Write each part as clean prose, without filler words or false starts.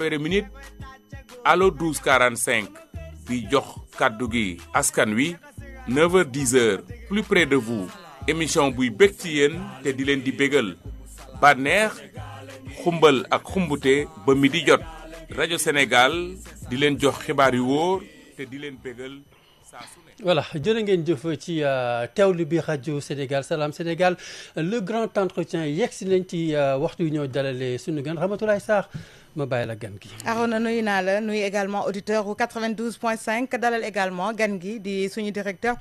minute allo 12 45 bi jox kàddu gi askan wi 9h 10h plus près de vous émission buy bég ci yéen te di leen di bégal bànneex xumbal ak xumbute ba mi di jot rajo Sénégal di leen jox xibaar yu wóor te di leen bégal saa su ne. voilà jërë ngeen jëf ci teewlu bi rajo Sénégal Salam Sénégal le grand entretien yegg si nañ ci waxtu yu ñëw dalalee sunu gan Ramatoulaye Sarr ma bàyyi la gan gi. Arona nuyu naa la nuyu également auditeur u 92.5 dalal également gan gi di suñu directeur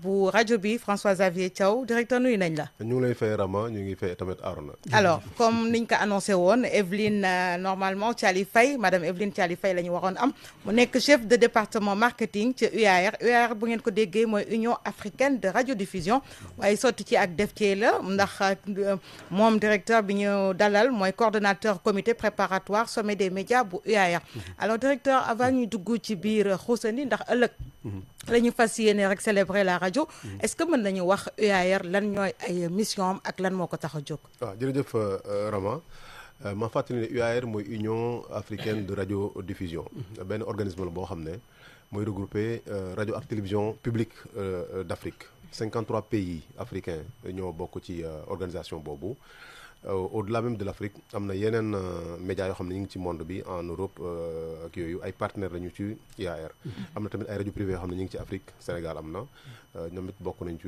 bu rajo bi François Xavier Thiaw directeur nuyu nañ la. ñu ngi lay fay Rama ñu ngi fay tamit Arona. alors comme niñ ko annoncé woon Evelyne normalement Thiali Faye madame Evelyne Thiali Faye la ñu waroon am mu nekk chef de département marketing ci UAR bu ngeen ko déggee mooy Union africaine de radiodiffusion waaye sotti ci ak defcee la ndax moom directeur bi ñu dalal mooy coordonnateur comité préparatoire sommet des médias bu UAR. alors directeur avant ñu dugg ci biir xuusani ndax ëllëg la ñu fas yéene rek célébrer la rajo est-ce que mën nañu wax UAR lan ñooy ay mission am ak lan moo ko tax a jóg. waaw jërëjëf Rama ma fàttali ne UAR mooy Union africaine de radiodiffusion benn organisme la boo xam ne mooy regrouper rajo ak télévision publique d'Afrique 53 pays africains ñoo bokk ci organisation boobu. Au-delà même de l'Afrique am na yeneen médias yoo xam ne ñu ngi ci monde bi en Europe ak yooyu ay partenaires lañu ci UAR. am na tamit ay rajo privées yoo xam ne ñu ngi ci Afrique Sénégal am na ñoom it bokk nañ ci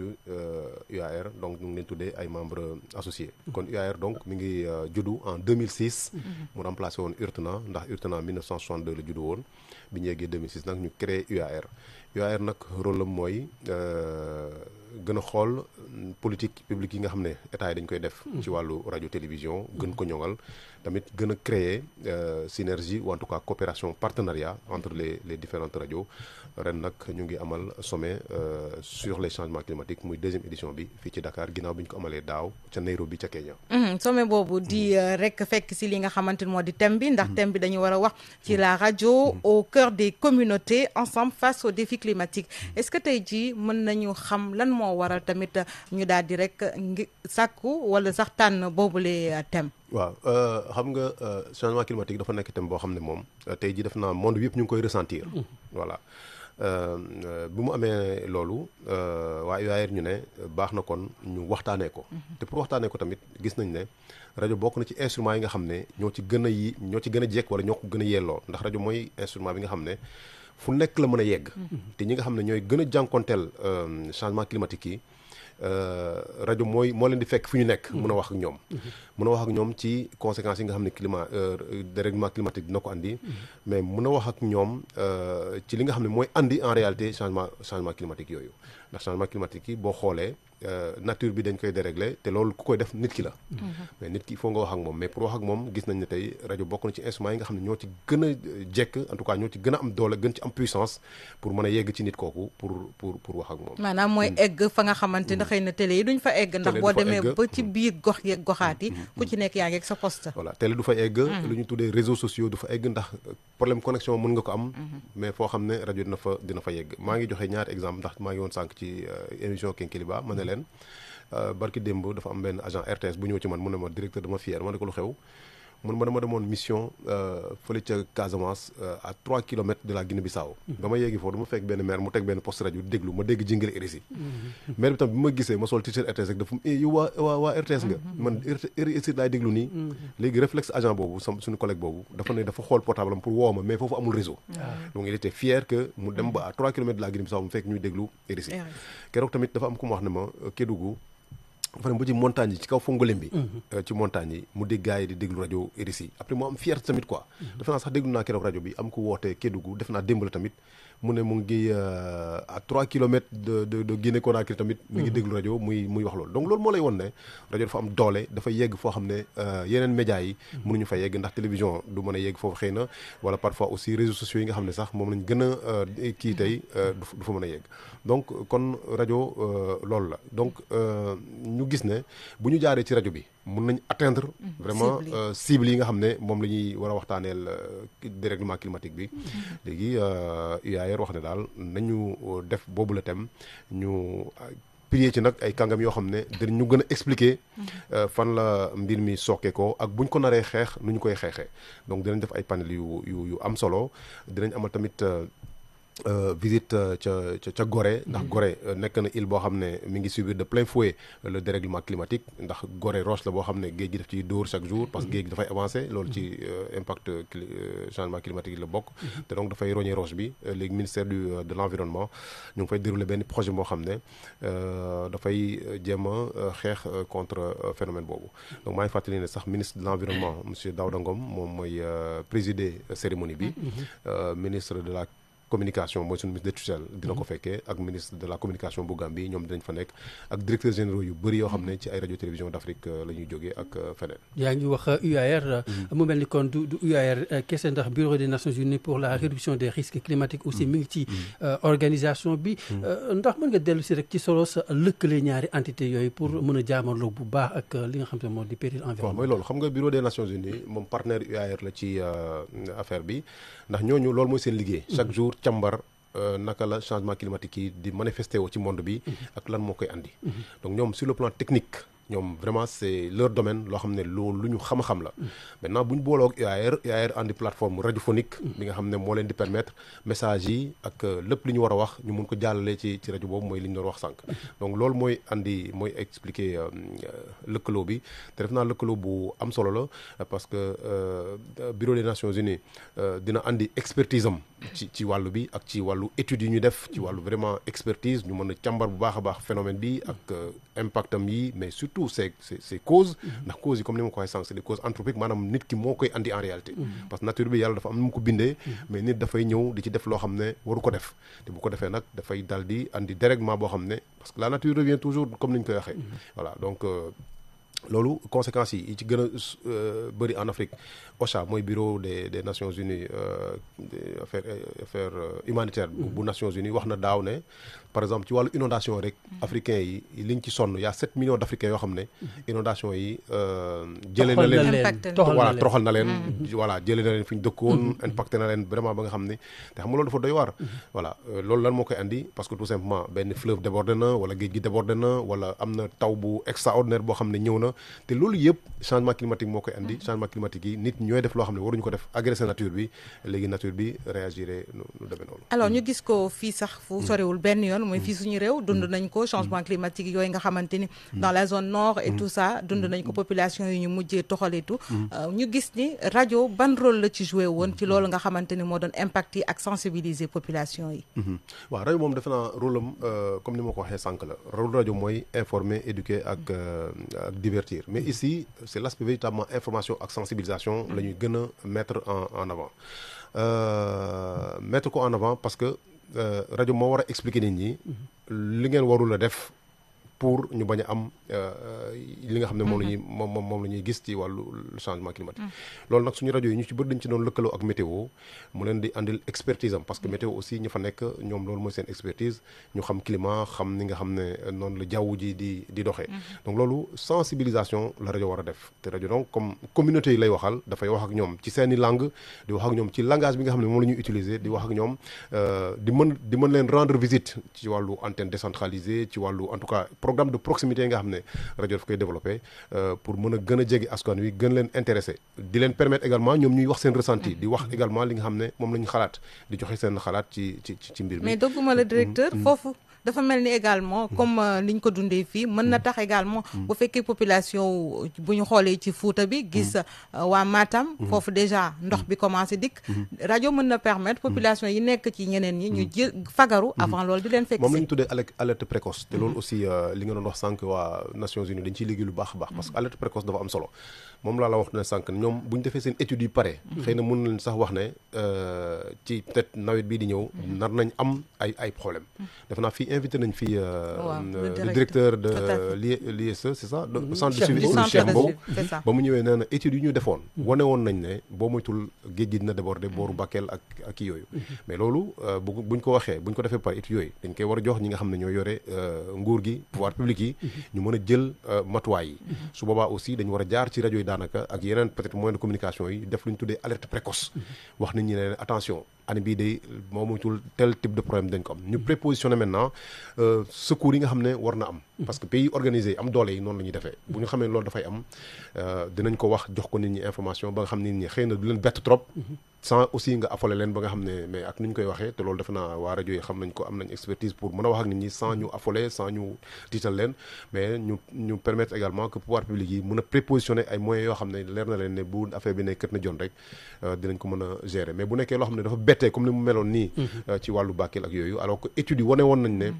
UAR donc ñu ngi leen tuddee ay membres associés. kon UAR donc mi ngi juddu en 2006. mu remplacé woon URTNA ndax URTNA 1962 la juddu woon bi ñu yeggee 2006 nag ñu créé UAR. UAR nag rôle am mooy gën a xool politique publique yi nga xam ne état yi dañ koy def. ci wàllu rajo télévision gën ko ñoŋal tamit gën a créer synergie ou en tout cas coopération partenariat entre les différentes radios ren nag ñu ngi amal sommet sur les changements climatiques muy deuxième édition bi fii ci Dakar ginnaaw bi ñu ko amalee daaw ca Nairobi ca Kenya. sommet boobu di rek fekk si li nga xamante ni moo di thème bi ndax thème bi dañu war a wax ci la rajo au cœur des communautés ensemble face aux défis climatiques est-ce que tey jii mën nañu xam lan moo waral tamit ñu daal di rek sàkku wala sax tànn boobule thème. waaw xam nga changement climatique dafa nekk thème boo xam ne moom tey jii def naa monde bi yëpp ñu ngi koy ressentir. voilà bi mu amee loolu waa UAR ñu ne baax na kon ñu waxtaanee ko. te pour waxtaanee ko tamit gis nañ ne rajo bokk na ci instruments yi nga xam ne ñoo ci gën a jekk wala ñoo ko gën a yelloo ndax rajo mooy instrument bi nga xam ne fu nekk la mën a yegg. te ñi nga xam ne ñooy gën a jànkonteel changement climatique yi. rajo moo leen di fekk fi ñu nekk mën a wax ak ñoom mën a wax ak ñoom ci conséquences yi nga xam ne dérèglement climatique dina ko andi mais mën a wax ak ñoom ci li nga xam ne mooy andi en réalité changement climatique yooyu ndax changement climatique yi boo xoolee nature bi dañ koy dérégler te loolu ku koy def nit ki la mais nit ki il faut nga wax ak moom mais pour wax ak moom gis nañ ne tey rajo bokk na ci instruments yi nga xam ne ñoo ci gën a jekk en tout cas ñoo ci gën a am doole gën ci am puissance pour mën a yegg ci nit kooku pour wax ak moom maanaam mooy egg fa nga xamante ne xëy na télé yi duñ fa egg ndax boo demee ba ci biir gox yeeg goxaat yi ku ci nekk yaa ngi ak sa poste voilà télé du fa egg lu ñu tuddee réseaux sociaux du fa egg ndax problème connexion mën nga ko am mais foo xam ne rajo dina fa yegg maa ngi joxe ñaari exemple ndax maa ngi woon sànq ci émission Kinkeliba ma ne leen barki démb dafa am benn agent RTS bu ñëw ci man mu ne ma directeur dama fier ma ne ko lu xew mun ma dama demoon mission fële ca Casamance à 3 kilomètres de la Guinée-Bissau ba ma yeggi foofu dama fekk benn maire mu teg benn poste rajo déglu ma dégg jingle RSI maire bi tam bi ma gisee ma sol t-shirt RTS rek dafa yow waa RTS nga man RSI laay déglu nii léegi réflexe agent boobu suñu collègue boobu dafa ne dafa xool portable am pour woo ma mais foofu amul réseau donc il était fier que mu dem ba à 3 kilomètres de la Guinée-Bissau mu fekk ñuy déglu RSI keroog tamit dafa am ku ma wax ne ma Kédougou dafa dem ba ci montagne yi ci kaw Fongolem bi ci montagne yi mu dégg gars yi di déglu rajo RSI après mu am fierté tamit quoi defe naa sax déglu naa keroog rajo bi am ko woote Kédougou def naa démb la tamit mu ne mu ngi à 3 kilomètres de Guinée Conakry tamit mi ngi déglu rajo muy wax loolu donc loolu moo lay won ne rajo dafa am doole dafa yegg foo xam ne yeneen médias yi mënuñu fa yegg ndax télévision du mën a yegg foofu xëy na wala parfois aussi réseaux sociaux yi nga xam ne sax moom lañ gën a kii tey du fa mën a yegg donc kon rajo loolu la donc ñu gis ne bu ñu jaaree ci rajo bi mun nañ atteindre vraiment cible yi nga xam ne moom la ñuy war a waxtaaneel dérèglement climatique bi léegi UAR wax ne daal nañu def boobu la thème ñu pilier ci nag ay kàngam yoo xam ne dañu gën a expliquer fan la mbir mi sookee ko ak buñ ko naree xeex nu ñu koy xeexee donc dinañ def ay panel yu am solo dinañ amal tamit visite ca Gorée ndax Gorée nekk na île boo xam ne mi ngi subir de plein fouet le dérèglement climatique ndax Gorée roche la boo xam ne géej gi daf ciy dóor chaque jour parce que géej gi dafay avancer loolu ci impact changement climatique yi la bokk te donc dafay roñer roche bi léegi ministère de l'environnement ñu ngi fay dérouler benn projet boo xam ne dafay jéem a xeex contre phénomène boobu donc maa ngi fàttali ne sax ministre de l'environnement monsieur Daouda Ngom moom mooy présider cérémonie bi ministre de la communication mooy suñu ministre de tutelle dina ko fekkee ak ministre de la communication bu Gambie ñoom dinañ fa nekk ak directeurs généraux yu bëri yoo xam ne ci ay radio télévision d'Afrique la ñuy jógee ak feneen. yaa ngi wax UAR mu mel ni kon du UAR kese ndax bureau des Nations Unies pour la réduction des risques climatiques aussi mi ngi ci organisation bi ndax mën nga dellu si rek ci solo sa lëkkale ñaari entité yooyu pour mën a jaamarloo bu baax ak li nga xam te moo di péril environnement. waaw mooy loolu xam nga bureau des Nations Unies moom partenaire UAR la ci affaire bi ndax ñooñu loolu mooy seen liggéey chaque jour càmbar naka la changement climatique yi di manifesté woo ci monde bi ak lan moo koy andi donc ñoom sur le plan technique ñoom vraiment c'est leur domaine loo xam ne loolu lu ñu xam-xam la maintenant bu ñu booloo ak UAR andi plateforme radiophonique bi nga xam ne moo leen di permettre message yi ak lépp li ñu war a wax ñu mun ko jàllale ci rajo boobu mooy li ñu doon wax sànq donc loolu mooy expliquer lëkkaloo bi te def naa lëkkaloo bu am solo la parce que bureau des Nations Unies dina andi expertise am ci wàllu bi ak ci wàllu études yi ñu def ci wàllu vraiment expertise ñu mën a càmbar bu baax a baax phénomène bi ak impact am yi mais surtout c'est causes ndax causes yi comme ni ma ko waxee sànq c'est des causes anthropiques maanaam nit ki moo koy andi en réalité parce que nature bi yàlla dafa am nu mu ko bindee mais nit dafay ñëw di ci def loo xam ne waru ko def te bu ko defee nag dafay dal di andi dérèglement boo xam ne parce que la nature revient toujours comme ni ñu koy waxee voilà donc loolu conséquences yi ci gën a bëri en Afrique OCHA mooy bureau des Nations Unies des affaires humanitaires bu Nations Unies wax na daaw ne par exemple ci wàllu inondation rek africains yi liñ ci sonn y a 7 millions d'Africains yoo xam ne inondation yi jëlee na leen voilà toroxal na leen voilà jëlee na leen fi ñu dëkkoon impacté na leen vraiment ba nga xam ne te xam nga loolu dafa doy waar voilà loolu lan moo koy andi parce que tout simplement benn fleuve débordé na wala géej gi débordé na wala am na taw bu extraordinaire boo xam ne ñëw na te loolu yëpp changement climatique moo koy andi changement climatique yi nit ñooy def loo xam ne waruñu ko def agresser nature bi léegi nature bi réagiré nu demee noonu. alors ñu gis ko fii sax fu soriwul benn yoon mooy fii suñu réew dund nañ ko changement climatique yooyu nga xamante ni dans la zone nord et tout ça dund nañ ko population yi ñu mujjee toxal et tout ñu gis ni rajo ban rôle la ci joué woon ci loolu nga xamante ni moo doon impact yi ak sensibiliser population yi. waaw rajo moom defe naa rôle am comme ni ma ko waxee sànq la rôle rajo mooy informer éduquer ak divertir mais ici c'est l'aspect véritablement information ak sensibilisation la ñuy gën a mettre en avant mettre ko en avant parce que rajo moo war a expliquer nit ñi li ngeen warul a def pour ñu bañ a am li nga xam ne moom la ñuy gis ci wàllu changement climatique loolu nag suñu rajo yi ñu ci bëri dañ ci doon lëkkaloo ak météo mu leen di andil expertise am parce que météo aussi ñi fa nekk ñoom loolu mooy seen expertise ñu xam climat xam ni nga xam ne noonu la jaww ji di doxee donc loolu sensibilisation la rajo war a def te rajo donc comme communauté yi lay waxal dafay wax ak ñoom ci seeni langue di wax ak ñoom ci langage bi nga xam ne moom la ñuy utiliser di wax ak ñoom di mën leen rendre visite ci wàllu antenne décentralisée ci wàllu en tout cas programme de proximité yi nga xam ne rajo daf koy développé pour mën a gën a jege askan wi gën leen intéressé di leen permettre également ñoom ñuy wax seen ressenti di wax également li nga xam ne moom la ñu xalaat di joxe seen xalaat ci mbir mi. mais dogguma la directeur foofu dafa mel ni également comme niñ ko dundee fii mën na tax également bu fekkee population bu ñu xoolee ci Fuuta bi gis waa Matam foofu déjà ndox bi commencé dikk rajo mën na permettre population yi nekk ci ñeneen ñi ñu jël fagaru avant loolu di leen fekk moom la ñu tuddee alerte précoce te loolu aussi li nga doon wax sànq waa Nations Unies dañ ciy liggéey lu baax a baax parce que alerte précoce dafa am solo moom laa la wax ne sànq ñoom bu ñu defee seen études yi pare xëy na mën nañ sax wax ne ci peut-être nawet bii di ñëw nar nañ am ay problème defe naa fii invité nañ fii le directeur de l'ISE c'est ça le centre de suivi Cheikh Mbow ba mu ñëwee nee na études yi ñu defoon wane woon nañ ne boo moytul géej gi dina déborder booru Bakel ak kii yooyu mais loolu buñ ko waxee buñ ko defee par études yooyu dañ koy war a jox ñi nga xam ne ñoo yore nguur gi pouvoir public yi ñu mën a jël matuwaay yi su boobaa aussi dañu war a jaar ci rajo yi daanaka ak yeneen peut-être moyen de communication yi def lu ñu tuddee alerte précoce wax nit ñi ne attention année bii day moo moytul tel type de problème dañ ko am ñu prépositionné maintenant secours yi nga xam ne war na am parce que pays organisé am doole yi noonu la ñuy defee bu ñu xamee loolu dafay am dinañ ko wax jox ko nit ñi information ba nga xam ne nit ñi xëy na du leen bett trop sans aussi nga affolé leen ba nga xam ne mais ak nu ñu koy waxee te loolu defe naa waa rajo yi xam nañ ko am nañ expertise pour mën a wax ak nit ñi sans ñu affolé sans ñu tiital leen mais ñu permettre également que pouvoir public yi mën a prépositionner ay moyens yoo xam ne leer na leen ne bu affaire bi ne kër na jon rek dinañ ko mën a gérer mais bu nekkee loo xam ne dafa bettee comme ni mu meloon nii ci wàllu Bakel ak yooyu alors que études yi wane woon nañ ne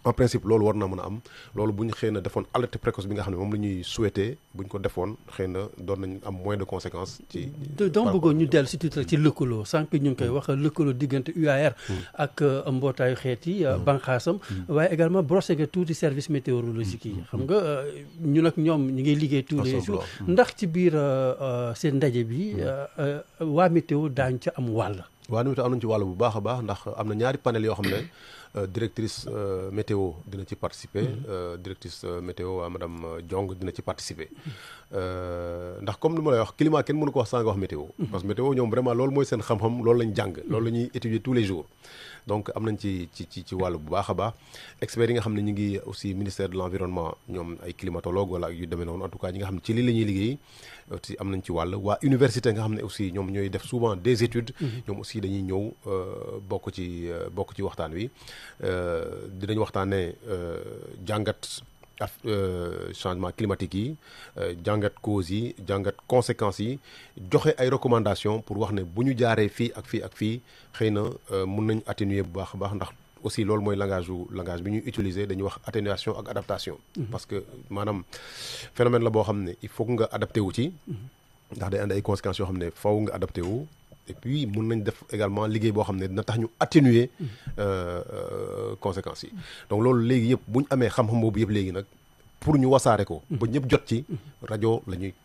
en principe loolu war na mën a am loolu bu ñu xëy na defoon alerte précoce bi nga xam ne moom la ñuy souhaité bu ñu ko defoon xëy na doon nañ am moins de conséquences ci donc bëggoon ñu dellu si tuuti rek ci lëkkaloo sànq ñu ngi koy wax lëkkaloo diggante UAR ak mbootaayu xeet yi banqaasam waaye également brossé nga tuuti service météorologique yi xam nga ñun ak ñoom ñu ngi liggéey tous les jours ndax ci biir seen ndaje bi waa météo daañu ca am wàll waa météo am nañu ci wàll bu baax a baax ndax am na ñaari panel yoo xam ne directrice météo dina ci participer directrice météo madame Diong dina ci participer ndax comme ni ma lay wax climat kenn mënu ko wax sans nga wax météo parce que météo ñoom vraiment loolu mooy seen xam-xam loolu lañ jàng loolu la ñuy étudier tous les jours donc am nañ ci wàllu bu baax a baax experts yi nga xam ne ñu ngi aussi ministère de l'environnement ñoom ay climatologue wala yu demee noonu en tout cas ñi nga xam ne ci lii la ñuy liggéey aussi am nañ ci wàll waa université nga xam ne aussi ñoom ñooy def souvent des études ñoom aussi dañuy ñëw bokk ci waxtaan wi dinañ waxtaanee jàngat changement climatique yi jàngat causes yi jàngat conséquences yi joxe ay recommandations pour wax ne bu ñu jaaree fii ak fii ak fii xëy na mun nañ atténuer bu baax a baax ndax aussi loolu mooy langage bi ñuy utiliser dañuy wax atténuation ak adaptation parce que maanaam phénomène la boo xam ne il faut que nga adapté wu ci ndax day andi ay conséquences yoo xam ne faw nga adapté wu et puis mun nañ def également liggéey boo xam ne dina tax ñu atténuer conséquences yi donc loolu léegi yëpp bu ñu amee xam-xam boobu yëpp léegi nag pour ñu wasaare ko ba ñëpp jot ci rajo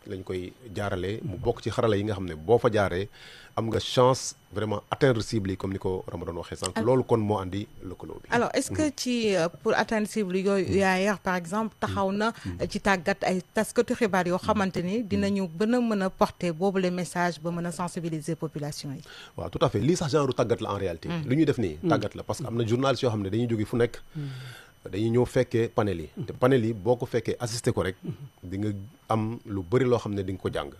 lañ koy jaaralee mu bokk ci xarala yi nga xam ne boo fa jaaree am nga chance vraiment atteindre cible yi comme ni ko Ramadan waxee sànq loolu kon moo andi lëkkaloo bi alors est-ce que ci pour atteindre cible yooyu UAR par exemple taxaw na ci tàggat ay taskatu xibaar yoo xamante ni dinañu gën a mën a porter boobu les messages ba mën a sensibiliser population yi waaw tout à fait lii sax genre tàggat la en réalité lu ñuy def nii tàggat la parce que am na journalistes yoo xam ne dañuy jóge fu nekk dañuy ñëw fekkee panel yi te panel yi boo ko fekkee assister ko rek di nga am lu bëri loo xam ne di nga ko jàng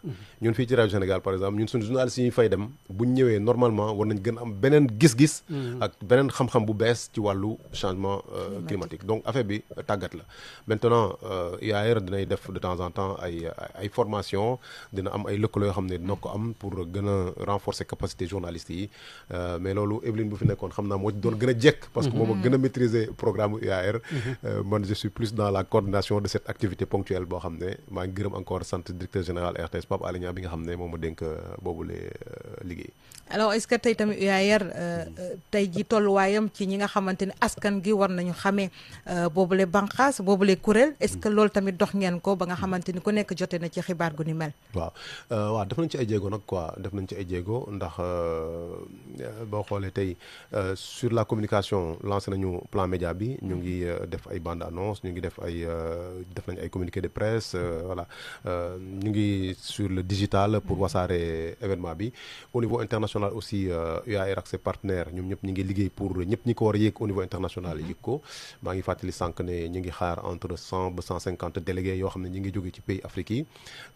ñun fii ci rajo Sénégal par exemple ñun suñu journalistes yi ñu fay dem buñ ñëwee normalement war nañ gën am beneen gis-gis ak beneen xam-xam bu bees ci wàllu changement climatique donc affaire bi tàggat la maintenant UAR dinay def de temps en temps ay formation dina am ay lëkkaloo yoo xam ne dina ko am pour gën a renforcer capacité journalistes yi mais loolu Evelyne bu fi nekkoon xam naa moo doon gën a jekk parce que moom a gën a maîtriser programme UAR man je suis plus dans la coordination de cette activité ponctuelle boo xam ne maa ngi gërëm encore sant directeur général RTS Pape Alé Niang bi nga xam ne moom ma dénk boobule liggéey. alors est-ce que tey tamit UAR tey ji tolluwaayam ci ñi nga xamante ni askan gi war nañu xamee boobule banqaas boobule kuréel est-ce que loolu tamit dox ngeen ko ba nga xamante ni ku nekk jote na ci xibaar gu ni mel. waaw def nañ ci ay jéego nag quoi def nañ ci ay jéego ndax boo xoolee tey sur la communication lancé nañu plan média bi ñu ngi def ay bande annonce ñu ngi def nañ ay communiqué de presse voilà ñu ngi sur le digital pour wasaare événement bi au niveau international aussi UAR ak ses partenaires ñoom ñëpp ñu ngi liggéey pour ñëpp ñi ko war a yéeg au niveau international yëg ko maa ngi fàttali sànq ne ñu ngi xaar entre 100 ba 150 délégués yoo xam ne ñu ngi jóge ci pays Afrique yi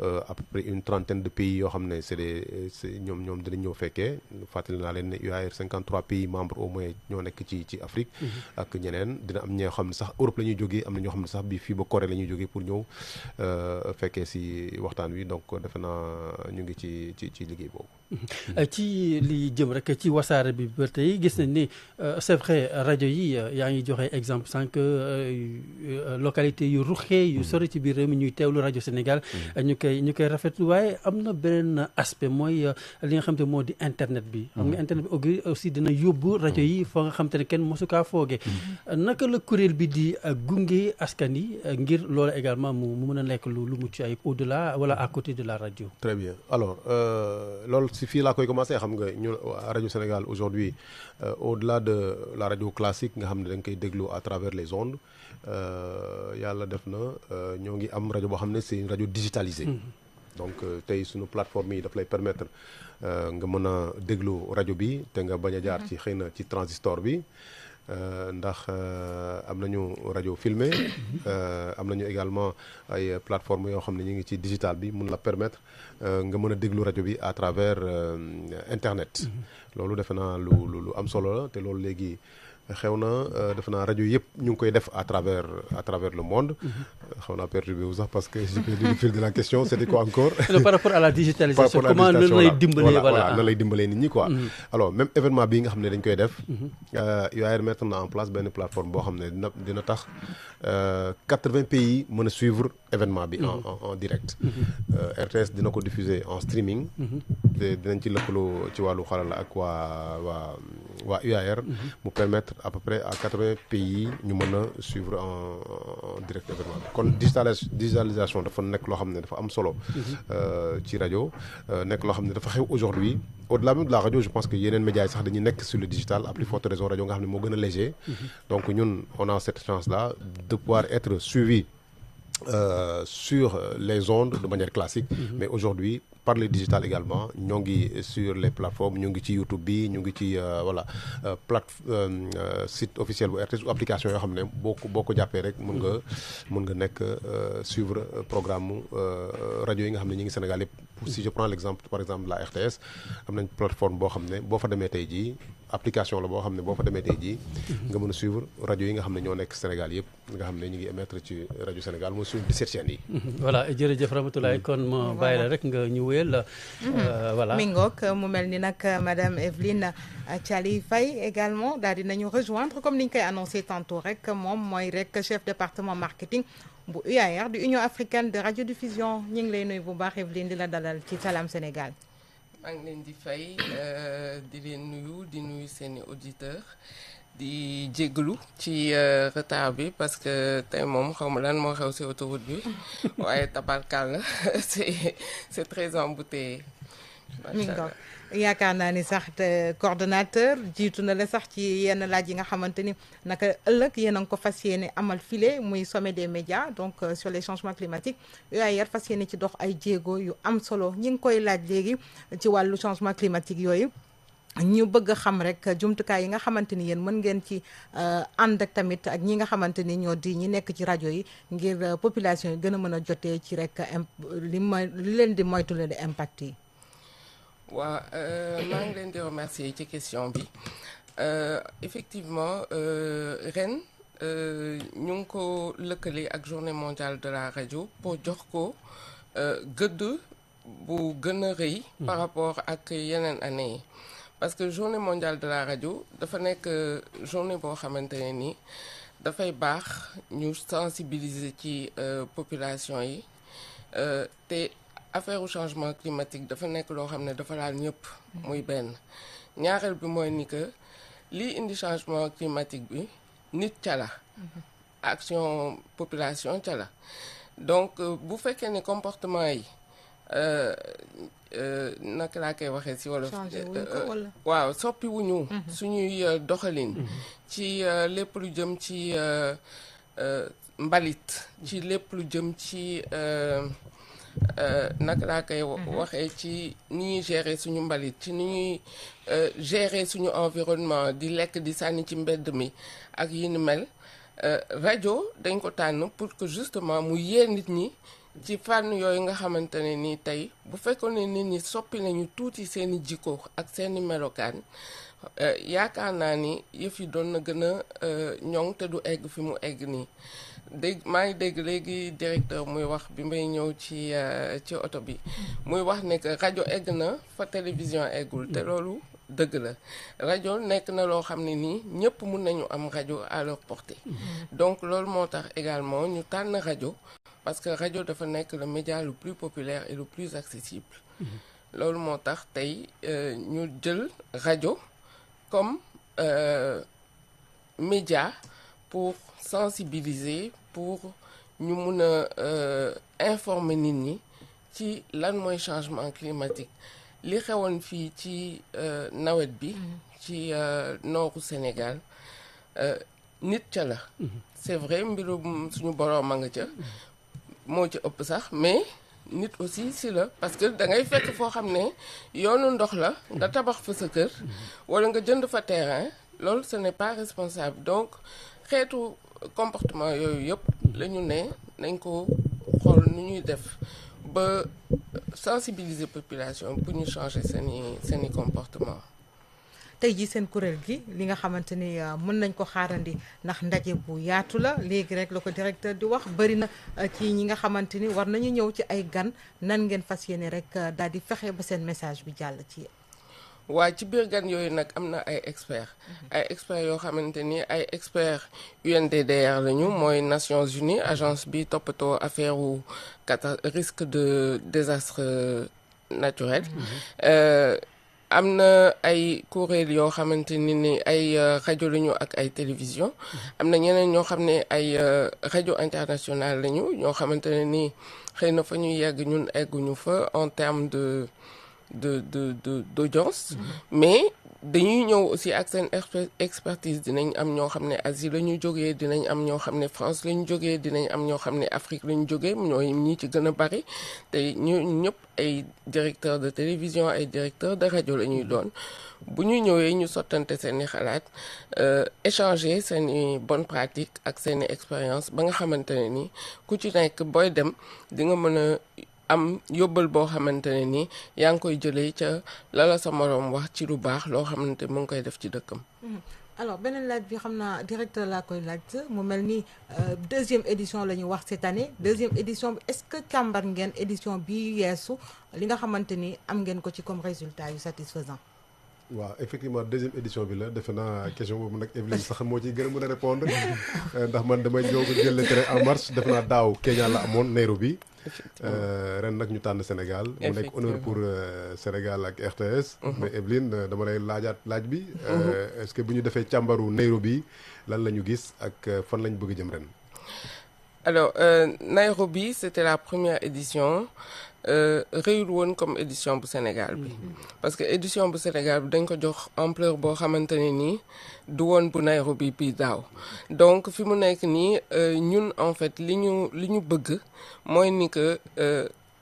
à peu près une trentaine de pays yoo xam ne c'est ñoom dinañ ñëw fekkee fàttali naa leen ne UAR 53 pays membres au moins ñoo nekk ci Afrique ak ñeneen dina am ñoo xam ne sax Europe la ñuy jógee am na ñoo xam ne sax bi fii ba Corée la ñuy jógee pour ñëw fekkee si waxtaan wi donc defe naa ñu ngi ci liggéey boobu. ci li jëm rek ci wasaare bi ba tey gis nañ ni c'est vrai rajo yi yaa ngi joxe exemple sànq localité yu ruxee yu sori ci biir réew mi ñuy teewlu rajo Sénégal ñu koy rafetlu waaye am na beneen aspect mooy li nga xam te moo di internet bi xam nga internet bi aussi dina yóbbu rajo yi foo nga xam te ne kenn mosu kaa foogee naka la kuréel bi di gunge askan yi ngir loolu également mu mën a nekk lu mucc ayib au-delà wala à côté de la radio. Très bien alors loolu si fii laa koy commencé xam nga ñu rajo Sénégal aujourd'hui au-delà de la radio classique nga xam ne da nga koy déglu à travers les ondes yàlla def na ñoo ngi am rajo boo xam ne c'est une radio digitalisée donc tey suñu plateforme yi daf lay permettre nga mën a déglu rajo bi te nga bañ a jaar ci xëy na ci transistor bi ndax am nañu rajo filmé am nañu également ay plateformes yoo xam ne ñu ngi ci digital bi mun la permettre nga mën a déglu rajo bi à travers internet loolu defe naa lu am solo la te loolu léegi xew na defe naa rajo yëpp ñu ngi koy def à travers le monde xaw naa perturbé wu sax parce que j'ai perdu le fil de la question c'était quoi encore par rapport à la digitalisation comment nan lay dimbalee voilà nan lay dimbalee nit ñi quoi alors même événement bii nga xam ne dañ koy def UAR mettre na en place benn plateforme boo xam ne dina tax 80 pays mën a suivre événement bi en direct RTS dina ko diffuser en streaming te dinañ ci lëkkaloo ci wàllu xarala ak waa UAR mu permettre à peu près à 80 pays ñu mën a suivre en direct événement bi kon digitalisation dafa nekk loo xam ne dafa am solo ci rajo nekk loo xam ne dafa xew aujourd'hui au-delà même de la radio je pense que yeneen médias yi sax dañuy nekk sur le digital à plus forte raison rajo nga xam ne moo gën a léger donc ñun on a cette chance là de pouvoir être suivi sur les ondes de manière classique mais aujourd'hui par le digital également ñoo ngi sur les plateformes ñu ngi ci YouTube bi ñu ngi ci voilà site officiel bu RTS ou application yoo xam ne boo ko jàppee rek mun nga nekk suivre programme rajo yi nga xam ne ñu ngi Sénégal yëpp si je prends l'exemple par exemple la RTS am nañ plateforme boo xam ne boo fa demee tey jii application la boo xam ne boo fa demee tey jii nga mën a suivre rajo yi nga xam ne ñoo nekk Sénégal yëpp nga xam ne ñu ngi émettre ci rajo Sénégal mooy suivre 17 chaînes yi. voilà jërëjëf Ramatoulaye kon ma bàyyi la rek nga ñu wéyal voilà. mi ngoog mu mel ni nag madame Evelyne Thialy Faye également daal di nañu rejoindre comme ni ñu koy annoncé tantôt rek moom mooy rek chef département marketing bu UAR du Union africaine de radiodiffusion ñu ngi lay nuyu bu baax Evelyne di la dalal ci Salam Sénégal. maa ngi leen di fay di leen di nuyu seeni auditeur di jéggalu ci retard bi parce que tey moom xaw ma lan moo xew ci autoroute bi waaye tabarkàlla c'est très embouteillé. yaakaar naa ni sax coordonnateur jiitu na la sax ci yenn laaj yi nga xamante ni naka ëllëg yéen a ngi ko fas yéene amal file muy sommet des médias donc sur les changements climatiques UAR fas yéene ci dox ay jéego yu am solo ñi ngi koy laaj léegi ci wàllu changement climatique yooyu ñu bëgg a xam rek jumtukaay yi nga xamante ni yéen mën ngeen ci ànd ak tamit ak ñi nga xamante ni ñoo di ñi nekk ci rajo yi ngir population yi gën a mën a jotee ci rek li leen di moytu leen di impact yi. waaw maa ngi leen di remercier ci question bi effectivement ren ñu ngi ko lëkkale ak journée mondiale de la radio pour jox ko gëdd bu gën a rëy par rapport ak yeneen année yi parce que journée mondiale de la radio dafa nekk journée boo xamante ne ni dafay baax ñu sensibiliser ci population yi te affaire u changement climatique dafa nekk loo xam ne dafa laal ñëpp muy benn ñaareel bi mooy ni que lii indi changement climatique bi nit ca la action population ca la donc bu fekkee ne comportement yi naka laa koy waxee ci wolof waaw soppi wuñu suñuy doxalin ci lépp lu jëm ci mbalit ci lépp lu jëm ci naka laa koy waxee ci ni ñuy gérer suñu mbalit ci ni ñuy gérer suñu environnement di lekk di sànni ci mbedd mi ak yi ni mel rajo dañ ko tànn pour que justement mu yee nit ñi ci fànn yooyu nga xamante ne ni tey bu fekkoon ne nit ñi soppi nañu tuuti seeni jikko ak seeni melokaan yaakaar naa ni yëf yi doon na gën a ñoŋ te du egg fi mu egg nii maa ngi dégg léegi directeur muy wax bi may ñëw ci oto bi muy wax ne que rajo egg na fa télévision eggul te loolu dëgg la rajo nekk na loo xam ne nii ñëpp mun nañu am rajo à leur portée donc loolu moo tax également ñu tànn rajo parce que rajo dafa nekk le média le plus populaire et le plus accessible loolu moo tax tey ñu jël rajo comme média pour sensibiliser pour ñu mun a informer nit ñi ci lan mooy changement climatique li xewoon fii ci nawet bi ci nooru Sénégal nit ca la c'est vrai mbirum suñu boroom a nga ca moo ci ëpp sax mais nit aussi si la parce que da ngay fekk foo xam ne yoonu ndox la nga tabax fa sa kër wala nga jënd fa terrain loolu ce n'est pas responsable donc xeetu comportement yooyu yëpp la ñu ne nañ ko xool nu ñuy def ba sensibiliser population pour ñu changer seeni comportement. tey jii seen kuréel gi li nga xamante ni mën nañ ko xaarandi ndax ndaje bu yaatu la léegi rek la ko directeur di wax bëri na ci ñi nga xamante ni war nañu ñëw ci ay gan nan ngeen fas yéene rek daal di fexe ba seen message bi jàll ci. waaye ci biir gan yooyu nag am na ay experts yoo xamante ni ay experts UNDDR lañu mooy Nations Unies agence bi toppatoo affaire u risque de désastre naturel. am na ay kuréel yoo xamante ni ay rajo lañu ak ay télévision am na ñeneen ñoo xam ne ay rajo international lañu ñoo xamante ne ni xëy na fa ñuy yegg ñun egguñu fa en termes d'audience mais dañuy ñëw aussi ak seen expertise dinañ am ñoo xam ne Asie la ñu jógee dinañ am ñoo xam ne France la ñu jógee dinañ am ñoo xam ne Afrique la ñu jógee ñooy ñi ci gën a bari te ñu ñëpp ay directeurs de télévision ay directeurs de rajo la ñuy doon bu ñu ñëwee ñu sottante seen i xalaat échanger seen i bonnes pratiques ak seen i expérience ba nga xamante ne ni ku ci nekk booy dem di nga mën a am yóbbal boo xamante ne ni yaa ngi koy jëlee ca lala sa moroom wax ci lu baax loo xamante mu ngi koy def ci dëkkam. alors beneen laaj bi xam naa directeur laa koy laaj mu mel ni deuxième édition la ñu wax cette année deuxième édition bi est-ce que càmbar ngeen édition bi yeesu li nga xamante ni am ngeen ko ci comme résultat yu satisfaisant. waaw effectivement deuxième édition bi la defe naa question boobu nag Evelyne sax moo ciy gën a mën a répondre ndax man damay ñëw ko jël le train en marche defe naa daaw Kenya la amoon Nairobi ren nag ñu tànn Sénégal mu nekk honneur pour Sénégal ak RTS mais Evelyne dama lay laajaat laaj bi est-ce que bu ñu defee càmbaru Nairobi lan la ñu gis ak fan lañ bëgg jëm ren. alors Nairobi c'était la première édition réyul woon comme édition bu Sénégal bi parce que édition bu Sénégal bi dañ ko jox ampleur boo xamante ne nii du woon bu Nairobi bi daaw donc fi mu nekk nii ñun en fait li ñu bëgg mooy ni que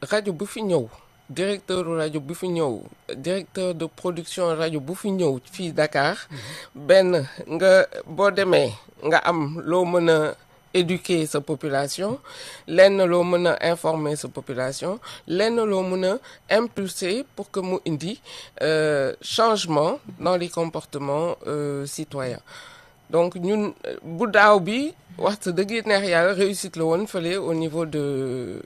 rajo bu fi ñëw directeur rajo bu fi ñëw directeur de production rajo bu fi ñëw fii Dakar benn nga boo demee nga am loo mën a éduquer sa population lenn loo mën a informer sa population lenn loo mën a impulser pour que mu indi changement dans les comportements citoyens donc ñun bu daaw bi wax sa dëgg neex yàlla réussite la woon fële au niveau de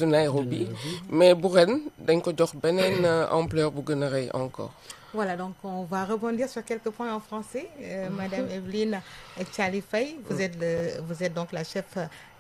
Nairobi mais bu ren dañ ko jox beneen ampleur bu gën a rëy encore. Voilà, donc on va rebondir sur quelques points en français. Madame Evelyne Thialy Faye, vous êtes donc la chef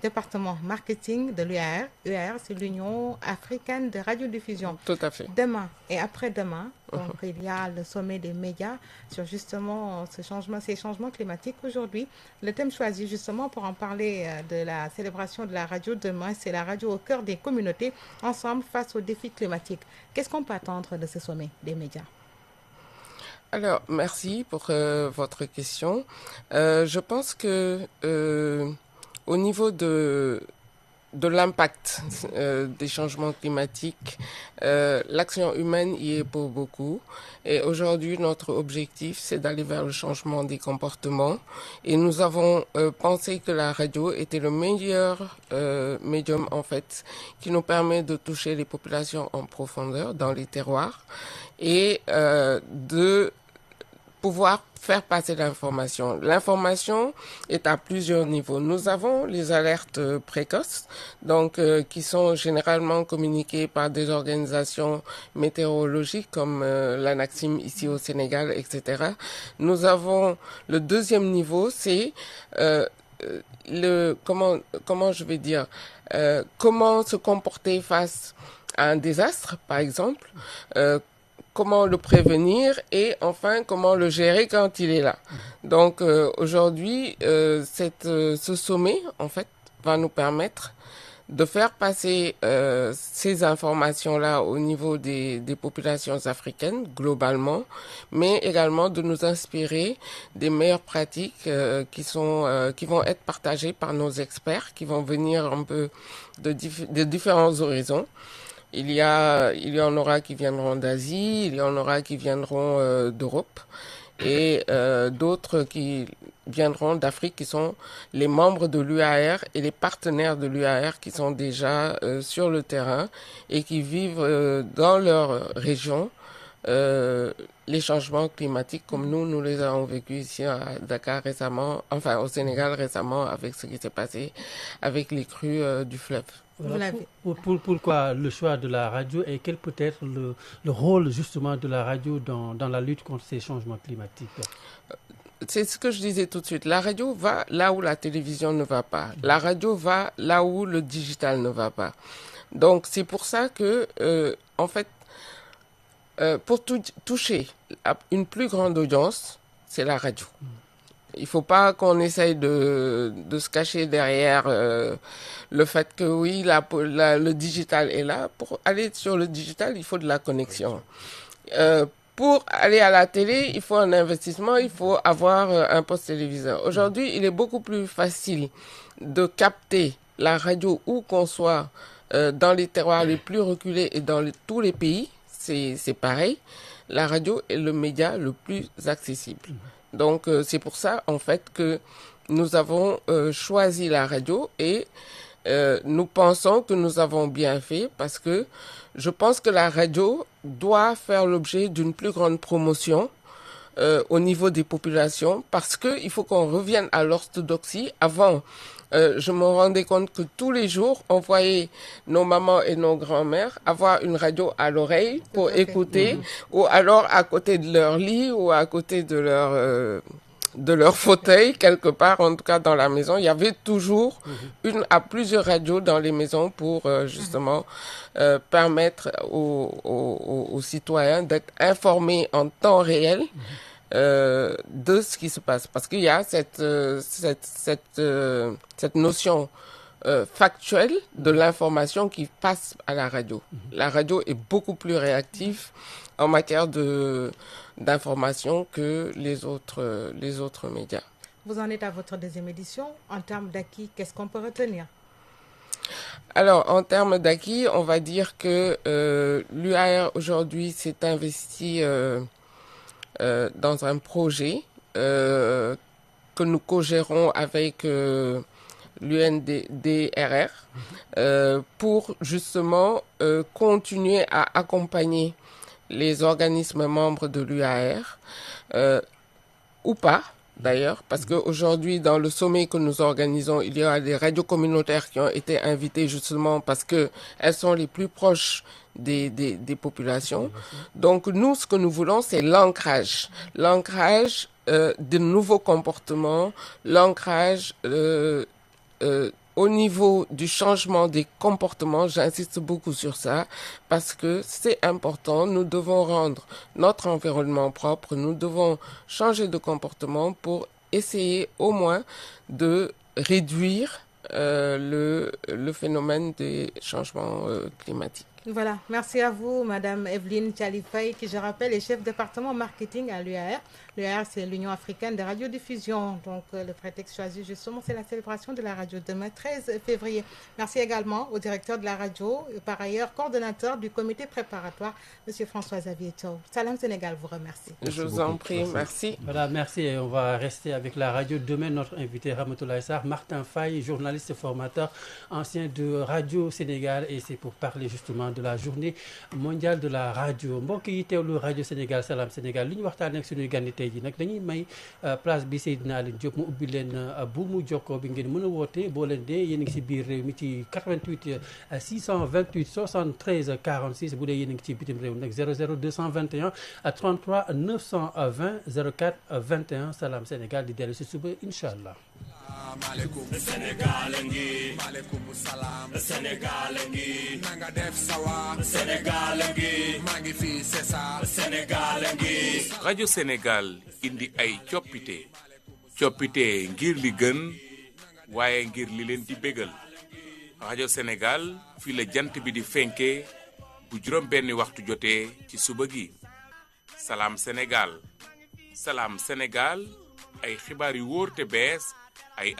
département marketing de l'UAR. UAR, c'est l'Union africaine de radiodiffusion. Tout à fait. Demain et après-demain, donc il y a le sommet des médias sur justement ces changements climatiques. Aujourd'hui, le thème choisi justement pour en parler de la célébration de la radio demain, c'est la radio au cœur des communautés, ensemble face aux défis climatiques. Qu'est-ce qu'on peut attendre de ce sommet des médias? Alors, merci pour votre question. Je pense que au niveau de l'impact des changements climatiques, l'action humaine y est pour beaucoup. Et aujourd'hui, notre objectif, c'est d'aller vers le changement des comportements. Et nous avons pensé que la radio était le meilleur médium, en fait, qui nous permet de toucher les populations en profondeur dans les terroirs et de pouvoir faire passer l'information. L'information est à plusieurs niveaux. Nous avons les alertes précoces, donc qui sont généralement communiquées par des organisations météorologiques comme l'ANACIM ici au Sénégal, etc. Nous avons le deuxième niveau, c'est comment je vais dire, comment se comporter face à un désastre, par exemple. Comment le prévenir et enfin comment le gérer quand il est là. Donc aujourd'hui, ce sommet en fait va nous permettre de faire passer ces informations-là au niveau des populations africaines globalement, mais également de nous inspirer des meilleures pratiques qui vont être partagées par nos experts, qui vont venir un peu de différents horizons. Il y en aura qui viendront d'Asie, il y en aura qui viendront d'Europe et d'autres qui viendront d'Afrique, qui sont les membres de l'UAR et les partenaires de l'UAR qui sont déjà sur le terrain et qui vivent dans leur région les changements climatiques comme nous les avons vécus ici à Dakar récemment, enfin au Sénégal récemment avec ce qui s'est passé avec les crues du fleuve. Voilà. Pourquoi le choix de la radio et quel peut être le rôle justement de la radio dans la lutte contre ces changements climatiques? C'est ce que je disais tout de suite. La radio va là où la télévision ne va pas. La radio va là où le digital ne va pas. Donc c'est pour ça que, en fait, pour toucher une plus grande audience, c'est la radio. Il ne faut pas qu'on essaye de se cacher derrière le fait que oui, le digital est là. Pour aller sur le digital, il faut de la connexion. Pour aller à la télé, il faut un investissement, il faut avoir un poste téléviseur. Aujourd'hui, il est beaucoup plus facile de capter la radio où qu'on soit dans les terroirs les plus reculés et dans tous les pays. C'est pareil. La radio est le média le plus accessible. Donc, c'est pour ça, en fait, que nous avons choisi la radio et nous pensons que nous avons bien fait parce que je pense que la radio doit faire l'objet d'une plus grande promotion au niveau des populations parce qu'il faut qu'on revienne à l'orthodoxie. Avant, je me rendais compte que tous les jours, on voyait nos mamans et nos grands-mères avoir une radio à l'oreille pour écouter, ou alors à côté de leur lit ou à côté de leur fauteuil, quelque part, en tout cas dans la maison. Il y avait toujours une à plusieurs radios dans les maisons pour justement permettre aux citoyens d'être informés en temps réel de ce qui se passe. Parce qu'il y a cette notion factuelle de l'information qui passe à la radio. La radio est beaucoup plus réactive en matière d'information que les autres médias. Vous en êtes à votre deuxième édition. En termes d'acquis, qu'est-ce qu'on peut retenir? Alors, en termes d'acquis, on va dire que l'UAR aujourd'hui s'est investi dans un projet que nous co-gérons avec l'UNDRR pour justement continuer à accompagner les organismes membres de l'UAR ou pas d'ailleurs, parce qu'aujourd'hui dans le sommet que nous organisons, il y a des radios communautaires qui ont été invitées justement parce que elles sont les plus proches des populations. Donc nous, ce que nous voulons, c'est l'ancrage de nouveaux comportements, l'ancrage au niveau du changement des comportements. J'insiste beaucoup sur ça parce que c'est important. Nous devons rendre notre environnement propre. Nous devons changer de comportement pour essayer au moins de réduire le phénomène des changements climatiques. Voilà, merci à vous, Madame Evelyne Thiali-Faye, qui, je rappelle, est chef département marketing à l'UAR. L'UAR, c'est l'Union africaine de radiodiffusion. Donc, le prétexte choisi, justement, c'est la célébration de la radio demain, 13 février. Merci également au directeur de la radio, et par ailleurs, coordonnateur du comité préparatoire, M. François-Xavier Thiaw. Salam Sénégal vous remercie. Je vous en prie, merci. Voilà, merci. Et on va rester avec la radio. Demain, notre invité, Ramatoulaye Sarr, Martin Faye, journaliste et formateur, ancien de Radio Sénégal. Et c'est pour parler justement de la journée mondiale de la radio. Mbokk yi teewlu Radio Sénégal, Salam Sénégal. Li ñu waxtaan ak suñuy gan tey ji nag dañuy may place bi Seydina Aline Diop mu ubbi leen bu mu jokkoo bi ngeen mën a woote boo leen dee yéen a ngi si biir réew mi ci 88 628 73 46 bu dee yéen a ngi ci bitim réew nag 00 221 33 920 04 21. Salam Sénégal di dellu si suba incha allah. Maaleykum Sénégal ngi maaleykum salaam Sénégal ngi nanga def sawa Sénégal ngi maa ngi fi c'est ça Sénégal ngi rajo Sénégal indi ay coppite ngir li gën waaye ngir li leen di bégal rajo Sénégal fii la jant bi di fenke bu juróom benni waxtu jotee ci suba gi. Salaam Sénégal. Salaam Sénégal ay xibaar yu wóor te bees ay